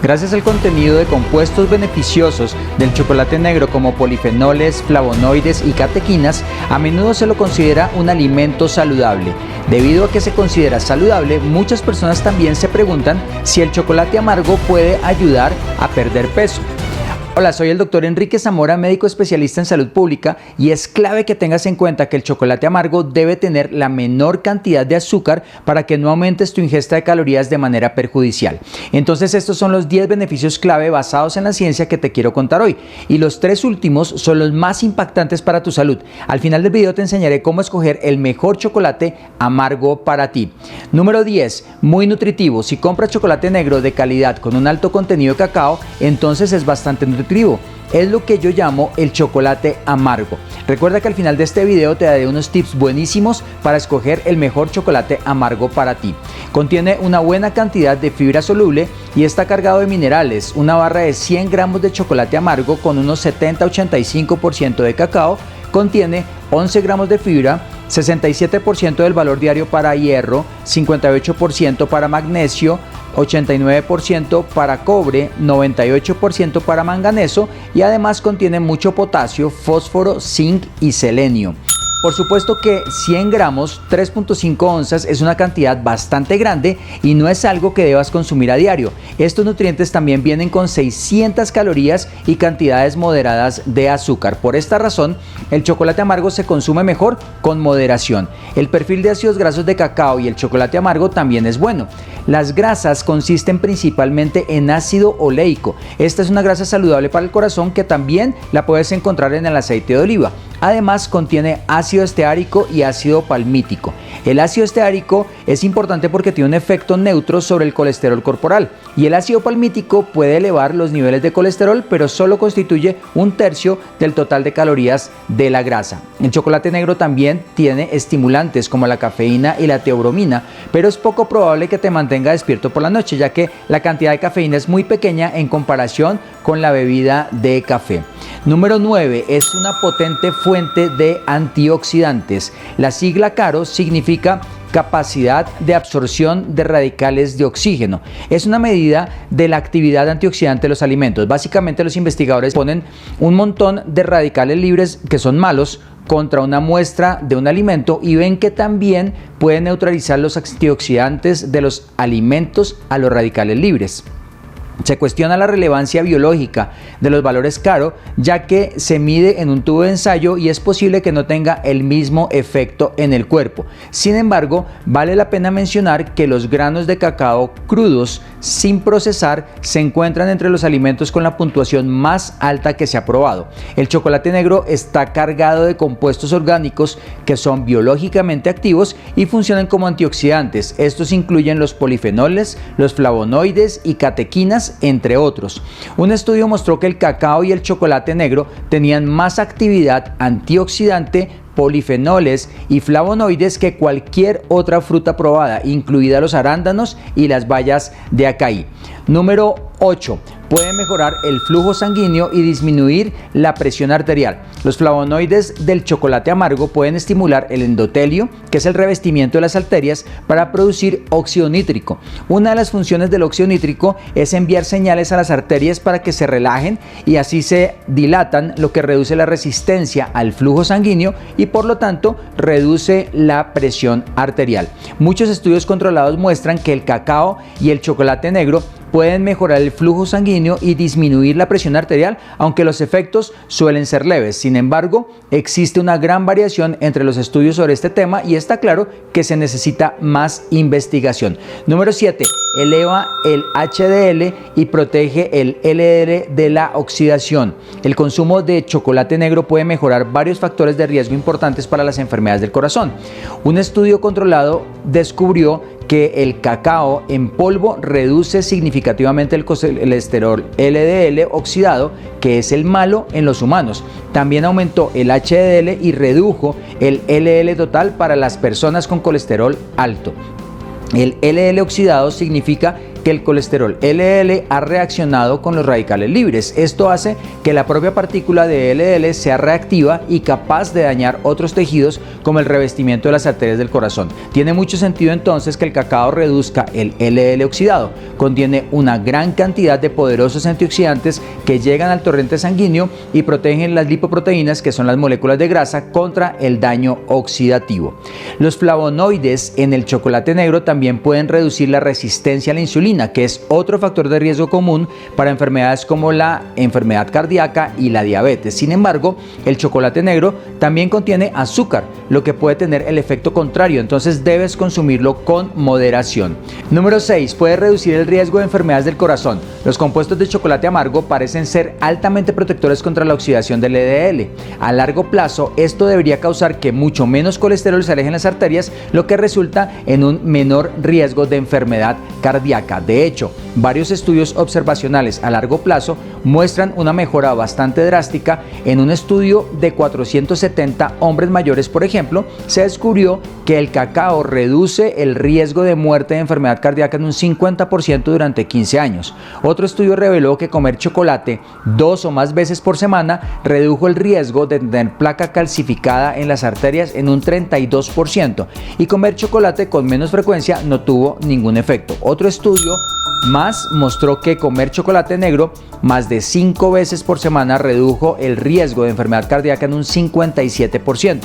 Gracias al contenido de compuestos beneficiosos del chocolate negro como polifenoles, flavonoides y catequinas, a menudo se lo considera un alimento saludable. Debido a que se considera saludable, muchas personas también se preguntan si el chocolate amargo puede ayudar a perder peso. Hola, soy el doctor Enrique Zamora, médico especialista en salud pública, y es clave que tengas en cuenta que el chocolate amargo debe tener la menor cantidad de azúcar para que no aumentes tu ingesta de calorías de manera perjudicial. Entonces, estos son los 10 beneficios clave basados en la ciencia que te quiero contar hoy, y los 3 últimos son los más impactantes para tu salud. Al final del video te enseñaré cómo escoger el mejor chocolate amargo para ti. Número 10, muy nutritivo. Si compras chocolate negro de calidad con un alto contenido de cacao, entonces es bastante nutritivo. Es lo que yo llamo el chocolate amargo. Recuerda que al final de este video te daré unos tips buenísimos para escoger el mejor chocolate amargo para ti. Contiene una buena cantidad de fibra soluble y está cargado de minerales. Una barra de 100 gramos de chocolate amargo con unos 70-85% de cacao contiene 11 gramos de fibra, 67% del valor diario para hierro, 58% para magnesio, 89% para cobre, 98% para manganeso y además contiene mucho potasio, fósforo, zinc y selenio. Por supuesto que 100 gramos, 3.5 onzas, es una cantidad bastante grande y no es algo que debas consumir a diario. Estos nutrientes también vienen con 600 calorías y cantidades moderadas de azúcar. Por esta razón, el chocolate amargo se consume mejor con moderación. El perfil de ácidos grasos de cacao y el chocolate amargo también es bueno. Las grasas consisten principalmente en ácido oleico. Esta es una grasa saludable para el corazón que también la puedes encontrar en el aceite de oliva. Además, contiene ácido esteárico y ácido palmítico. El ácido esteárico es importante porque tiene un efecto neutro sobre el colesterol corporal y el ácido palmítico puede elevar los niveles de colesterol, pero solo constituye 1/3 del total de calorías de la grasa. El chocolate negro también tiene estimulantes como la cafeína y la teobromina, pero es poco probable que te mantenga despierto por la noche, ya que la cantidad de cafeína es muy pequeña en comparación con la bebida de café. Número 9, es una potente fuente de antioxidantes. La sigla CARO significa capacidad de absorción de radicales de oxígeno. Es una medida de la actividad antioxidante de los alimentos. Básicamente los investigadores ponen un montón de radicales libres que son malos contra una muestra de un alimento y ven que también pueden neutralizar los antioxidantes de los alimentos a los radicales libres. Se cuestiona la relevancia biológica de los valores CARO, ya que se mide en un tubo de ensayo y es posible que no tenga el mismo efecto en el cuerpo. Sin embargo, vale la pena mencionar que los granos de cacao crudos sin procesar se encuentran entre los alimentos con la puntuación más alta que se ha probado. El chocolate negro está cargado de compuestos orgánicos que son biológicamente activos y funcionan como antioxidantes. Estos incluyen los polifenoles, los flavonoides y catequinas, entre otros. Un estudio mostró que el cacao y el chocolate negro tenían más actividad antioxidante, polifenoles y flavonoides que cualquier otra fruta probada, incluida los arándanos y las bayas de acai. Número 8. Puede mejorar el flujo sanguíneo y disminuir la presión arterial. Los flavonoides del chocolate amargo pueden estimular el endotelio, que es el revestimiento de las arterias, para producir óxido nítrico. Una de las funciones del óxido nítrico es enviar señales a las arterias para que se relajen y así se dilatan, lo que reduce la resistencia al flujo sanguíneo y por lo tanto reduce la presión arterial. Muchos estudios controlados muestran que el cacao y el chocolate negro pueden mejorar el flujo sanguíneo y disminuir la presión arterial, aunque los efectos suelen ser leves. Sin embargo, existe una gran variación entre los estudios sobre este tema y está claro que se necesita más investigación. Número 7. Eleva el HDL y protege el LDL de la oxidación. El consumo de chocolate negro puede mejorar varios factores de riesgo importantes para las enfermedades del corazón. Un estudio controlado descubrió que el cacao en polvo reduce significativamente el colesterol LDL oxidado, que es el malo en los humanos. También aumentó el HDL y redujo el LDL total para las personas con colesterol alto. El LDL oxidado significa que el colesterol LDL ha reaccionado con los radicales libres. Esto hace que la propia partícula de LDL sea reactiva y capaz de dañar otros tejidos como el revestimiento de las arterias del corazón. Tiene mucho sentido entonces que el cacao reduzca el LDL oxidado. Contiene una gran cantidad de poderosos antioxidantes que llegan al torrente sanguíneo y protegen las lipoproteínas, que son las moléculas de grasa, contra el daño oxidativo. Los flavonoides en el chocolate negro también pueden reducir la resistencia a la insulina, que es otro factor de riesgo común para enfermedades como la enfermedad cardíaca y la diabetes. Sin embargo, el chocolate negro también contiene azúcar, lo que puede tener el efecto contrario, entonces debes consumirlo con moderación. Número 6. Puede reducir el riesgo de enfermedades del corazón. Los compuestos de chocolate amargo parecen ser altamente protectores contra la oxidación del LDL. A largo plazo, esto debería causar que mucho menos colesterol se aleje en las arterias, lo que resulta en un menor riesgo de enfermedad cardíaca. De hecho, varios estudios observacionales a largo plazo muestran una mejora bastante drástica. En un estudio de 470 hombres mayores, por ejemplo, se descubrió que el cacao reduce el riesgo de muerte de enfermedad cardíaca en un 50% durante 15 años. Otro estudio reveló que comer chocolate 2 o más veces por semana redujo el riesgo de tener placa calcificada en las arterias en un 32%, y comer chocolate con menos frecuencia no tuvo ningún efecto. Otro estudio más mostró que comer chocolate negro más de 5 veces por semana redujo el riesgo de enfermedad cardíaca en un 57%.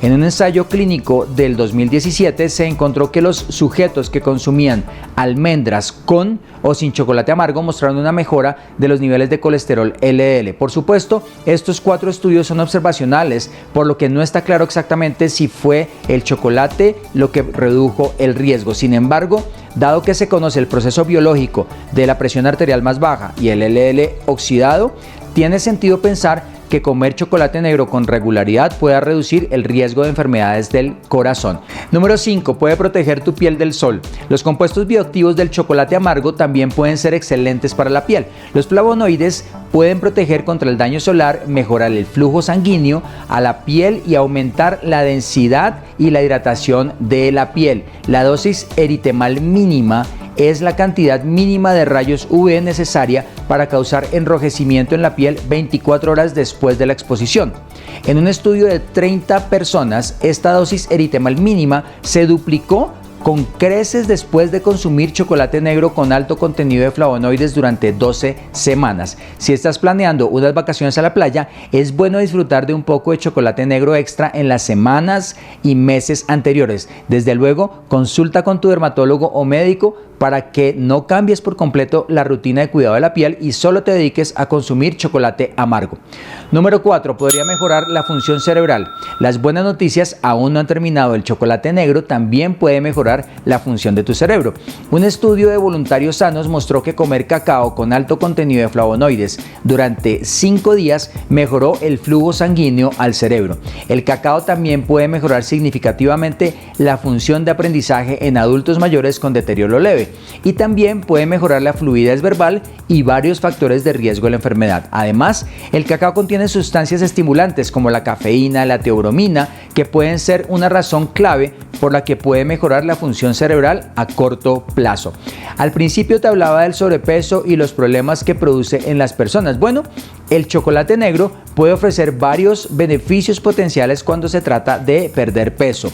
En un ensayo clínico del 2017 se encontró que los sujetos que consumían almendras con o sin chocolate amargo mostraron una mejora de los niveles de colesterol LDL. Por supuesto, estos 4 estudios son observacionales, por lo que no está claro exactamente si fue el chocolate lo que redujo el riesgo. Sin embargo, dado que se conoce el proceso biológico de la presión arterial más baja y el LDL oxidado, tiene sentido pensar que comer chocolate negro con regularidad pueda reducir el riesgo de enfermedades del corazón. Número 5. Puede proteger tu piel del sol. Los compuestos bioactivos del chocolate amargo también pueden ser excelentes para la piel. Los flavonoides pueden proteger contra el daño solar, mejorar el flujo sanguíneo a la piel y aumentar la densidad y la hidratación de la piel. La dosis eritemal mínima es la cantidad mínima de rayos UV necesaria para causar enrojecimiento en la piel 24 horas después de la exposición. En un estudio de 30 personas, esta dosis eritemal mínima se duplicó con creces después de consumir chocolate negro con alto contenido de flavonoides durante 12 semanas. Si estás planeando unas vacaciones a la playa, es bueno disfrutar de un poco de chocolate negro extra en las semanas y meses anteriores. Desde luego, consulta con tu dermatólogo o médico para que no cambies por completo la rutina de cuidado de la piel y solo te dediques a consumir chocolate amargo. Número 4. Podría mejorar la función cerebral. Las buenas noticias aún no han terminado. El chocolate negro también puede mejorar la función de tu cerebro. Un estudio de voluntarios sanos mostró que comer cacao con alto contenido de flavonoides durante 5 días mejoró el flujo sanguíneo al cerebro. El cacao también puede mejorar significativamente la función de aprendizaje en adultos mayores con deterioro leve, y también puede mejorar la fluidez verbal y varios factores de riesgo de la enfermedad. Además, el cacao contiene sustancias estimulantes como la cafeína, la teobromina, que pueden ser una razón clave por la que puede mejorar la función cerebral a corto plazo. Al principio te hablaba del sobrepeso y los problemas que produce en las personas. Bueno, el chocolate negro puede ofrecer varios beneficios potenciales cuando se trata de perder peso.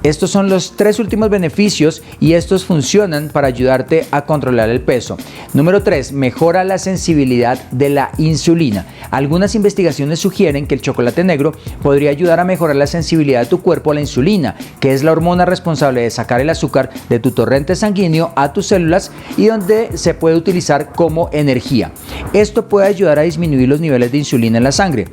Estos son los 3 últimos beneficios y estos funcionan para ayudarte a controlar el peso. Número 3. Mejora la sensibilidad de la insulina. Algunas investigaciones sugieren que el chocolate negro podría ayudar a mejorar la sensibilidad de tu cuerpo a la insulina, que es la hormona responsable de sacar el azúcar de tu torrente sanguíneo a tus células y donde se puede utilizar como energía. Esto puede ayudar a disminuir los niveles de insulina en la sangre.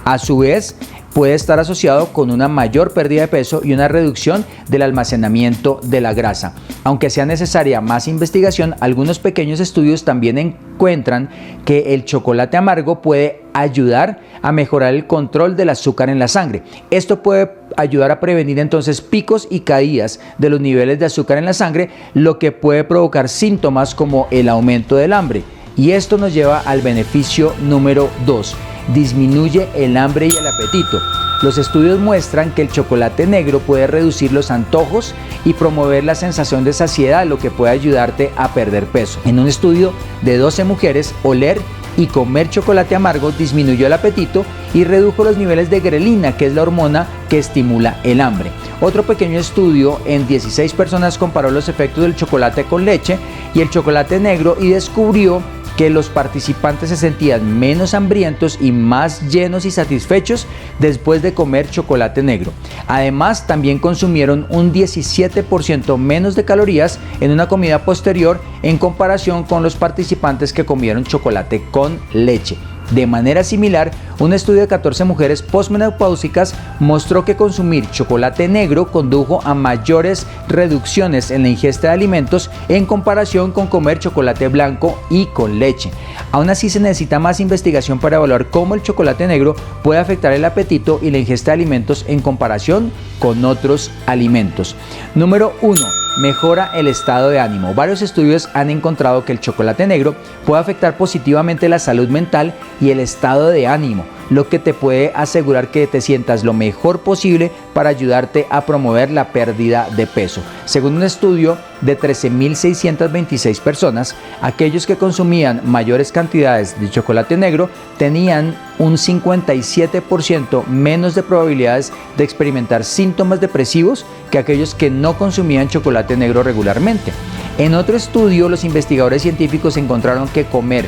A su vez, puede estar asociado con una mayor pérdida de peso y una reducción del almacenamiento de la grasa. Aunque sea necesaria más investigación, algunos pequeños estudios también encuentran que el chocolate amargo puede ayudar a mejorar el control del azúcar en la sangre. Esto puede ayudar a prevenir entonces picos y caídas de los niveles de azúcar en la sangre, lo que puede provocar síntomas como el aumento del hambre. Y esto nos lleva al beneficio número 2. Disminuye el hambre y el apetito. Los estudios muestran que el chocolate negro puede reducir los antojos y promover la sensación de saciedad, lo que puede ayudarte a perder peso. En un estudio de 12 mujeres, oler y comer chocolate amargo disminuyó el apetito y redujo los niveles de grelina, que es la hormona que estimula el hambre. Otro pequeño estudio en 16 personas comparó los efectos del chocolate con leche y el chocolate negro y descubrió que los participantes se sentían menos hambrientos y más llenos y satisfechos después de comer chocolate negro. Además, también consumieron un 17% menos de calorías en una comida posterior en comparación con los participantes que comieron chocolate con leche. De manera similar, un estudio de 14 mujeres posmenopáusicas mostró que consumir chocolate negro condujo a mayores reducciones en la ingesta de alimentos en comparación con comer chocolate blanco y con leche. Aún así, se necesita más investigación para evaluar cómo el chocolate negro puede afectar el apetito y la ingesta de alimentos en comparación con otros alimentos. Número 1. Mejora el estado de ánimo. Varios estudios han encontrado que el chocolate negro puede afectar positivamente la salud mental y el estado de ánimo, lo que te puede asegurar que te sientas lo mejor posible para ayudarte a promover la pérdida de peso. Según un estudio de 13.626 personas, aquellos que consumían mayores cantidades de chocolate negro tenían un 57% menos de probabilidades de experimentar síntomas depresivos que aquellos que no consumían chocolate negro regularmente. En otro estudio, los investigadores científicos encontraron que comer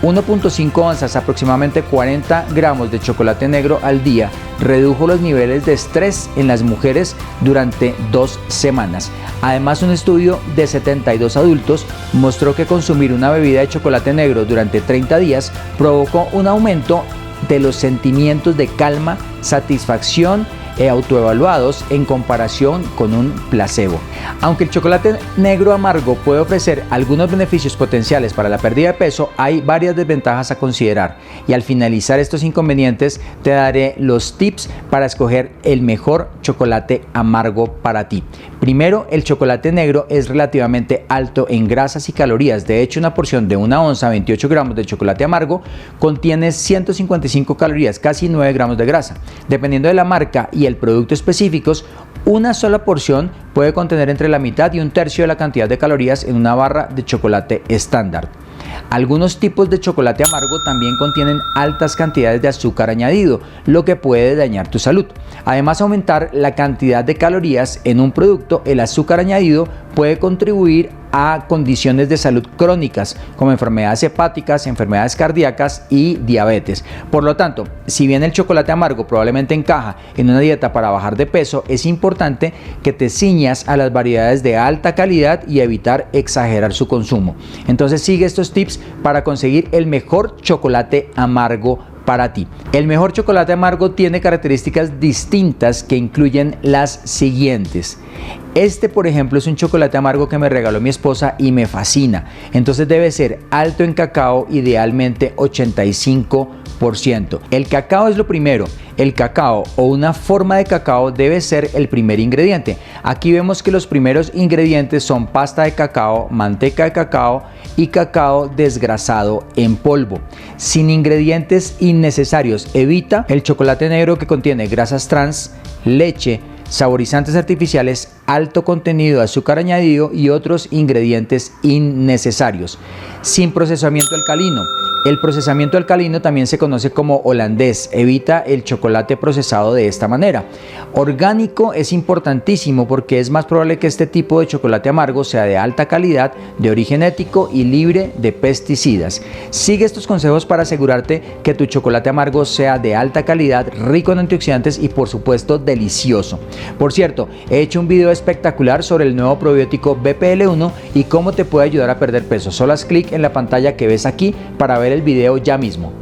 1.5 onzas, aproximadamente 40 gramos de chocolate negro al día, redujo los niveles de estrés en las mujeres durante 2 semanas. Además, un estudio de 72 adultos mostró que consumir una bebida de chocolate negro durante 30 días provocó un aumento de los sentimientos de calma, satisfacción autoevaluados en comparación con un placebo. Aunque el chocolate negro amargo puede ofrecer algunos beneficios potenciales para la pérdida de peso, hay varias desventajas a considerar, y al finalizar estos inconvenientes te daré los tips para escoger el mejor chocolate amargo para ti. Primero, el chocolate negro es relativamente alto en grasas y calorías. De hecho, una porción de una onza, 28 gramos de chocolate amargo, contiene 155 calorías, casi 9 gramos de grasa. Dependiendo de la marca y el producto específicos, una sola porción puede contener entre la mitad y un tercio de la cantidad de calorías en una barra de chocolate estándar. Algunos tipos de chocolate amargo también contienen altas cantidades de azúcar añadido, lo que puede dañar tu salud. Además, aumentar la cantidad de calorías en un producto, el azúcar añadido puede contribuir a condiciones de salud crónicas como enfermedades hepáticas, enfermedades cardíacas y diabetes. Por lo tanto, si bien el chocolate amargo probablemente encaja en una dieta para bajar de peso, es importante que te ciñas a las variedades de alta calidad y evitar exagerar su consumo. Entonces, sigue estos tips para conseguir el mejor chocolate amargo para ti. El mejor chocolate amargo tiene características distintas que incluyen las siguientes. Este, por ejemplo, es un chocolate amargo que me regaló mi esposa y me fascina. Entonces debe ser alto en cacao, idealmente 85%. El cacao es lo primero. El cacao o una forma de cacao debe ser el primer ingrediente. Aquí vemos que los primeros ingredientes son pasta de cacao, manteca de cacao y cacao desgrasado en polvo. Sin ingredientes innecesarios. Evita el chocolate negro que contiene grasas trans, leche, saborizantes artificiales, alto contenido de azúcar añadido y otros ingredientes innecesarios. Sin procesamiento alcalino. El procesamiento alcalino también se conoce como holandés. Evita el chocolate procesado de esta manera. Orgánico es importantísimo porque es más probable que este tipo de chocolate amargo sea de alta calidad, de origen ético y libre de pesticidas. Sigue estos consejos para asegurarte que tu chocolate amargo sea de alta calidad, rico en antioxidantes y por supuesto delicioso. Por cierto, he hecho un video espectacular sobre el nuevo probiótico BPL1 y cómo te puede ayudar a perder peso. Solo haz clic en la pantalla que ves aquí para ver el video ya mismo.